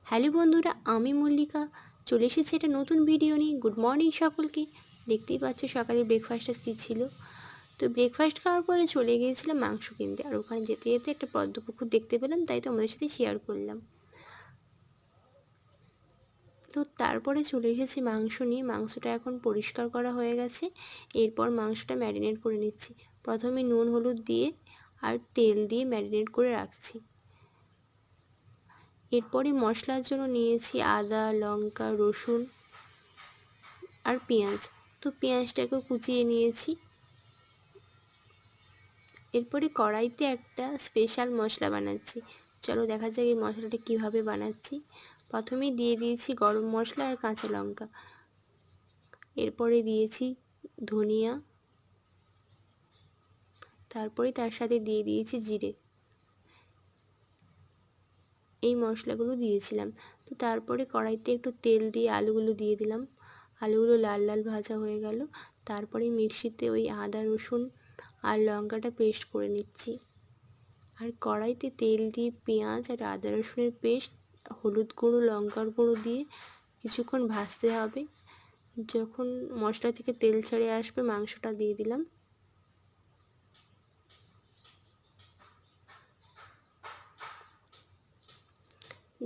Hello বন্ধুরা, আমি মল্লিকা চলে এসেছি একটা নতুন ভিডিও নিয়ে। গুড মর্নিং সকলকে। দেখতেই পাচ্ছ সকালে ব্রেকফাস্টটা কী ছিল। তো ব্রেকফাস্ট খাওয়ার পরে চলে গিয়েছিলাম মাংস কিনতে, আর ওখানে যেতে যেতে একটা পদ্মপুকুর দেখতে পেলাম, তাই তো আমাদের সাথে শেয়ার করলাম। তো তারপরে চলে এসেছি মাংস নিয়ে। মাংসটা এখন পরিষ্কার করা হয়ে গেছে। এরপর মাংসটা ম্যারিনেট করে নিচ্ছি। প্রথমে নুন হলুদ দিয়ে আর তেল দিয়ে ম্যারিনেট করে রাখছি। এরপরে মশলার জন্য নিয়েছি আদা, লঙ্কা, রসুন আর পেঁয়াজ। তো পেঁয়াজটাকেও কুচিয়ে নিয়েছি। এরপরে কড়াইতে একটা স্পেশাল মশলা বানাচ্ছি। চলো দেখা যাক এই মশলাটা কীভাবে বানাচ্ছি। প্রথমে দিয়ে দিয়েছি গরম মশলা আর কাঁচা লঙ্কা। এরপরে দিয়েছি ধনিয়া, তারপরে তার সাথে দিয়ে দিয়েছি জিরে। এই মশলাগুলো দিয়েছিলাম। তো তারপরে কড়াইতে একটু তেল দিয়ে আলুগুলো দিয়ে দিলাম। আলুগুলো লাল লাল ভাজা হয়ে গেল। তারপরে মিক্সিতে ওই আদা রসুন আর লঙ্কাটা পেস্ট করে নিচ্ছি। আর কড়াইতে তেল দিয়ে পেঁয়াজ আর আদা রসুনের পেস্ট, হলুদ গুঁড়ো, লঙ্কার গুঁড়ো দিয়ে কিছুক্ষণ ভাজতে হবে। যখন মশলা থেকে তেল ছেড়ে আসবে মাংসটা দিয়ে দিলাম।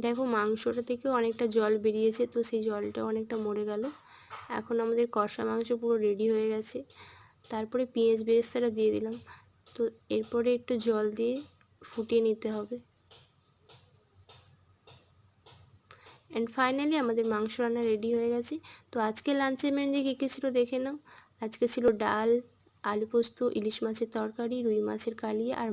দেখো মাংসটা থেকেও অনেকটা জল বেরিয়েছে, তো সেই জলটা অনেকটা মরে গেল। এখন আমাদের কষা মাংস পুরো রেডি হয়ে গেছে। তারপরে পেঁয়াজ বেরেস্তাটা দিয়ে দিলাম। তো এরপরে একটু জল দিয়ে ফুটিয়ে নিতে হবে। অ্যান্ড ফাইনালি আমাদের মাংস রান্না রেডি হয়ে গেছে। তো আজকে লাঞ্চের মেনুতে কী কী ছিল দেখে নাও। আজকে ছিল ডাল, আলু পোস্ত, ইলিশ মাছের তরকারি, রুই মাছের কালিয়া আর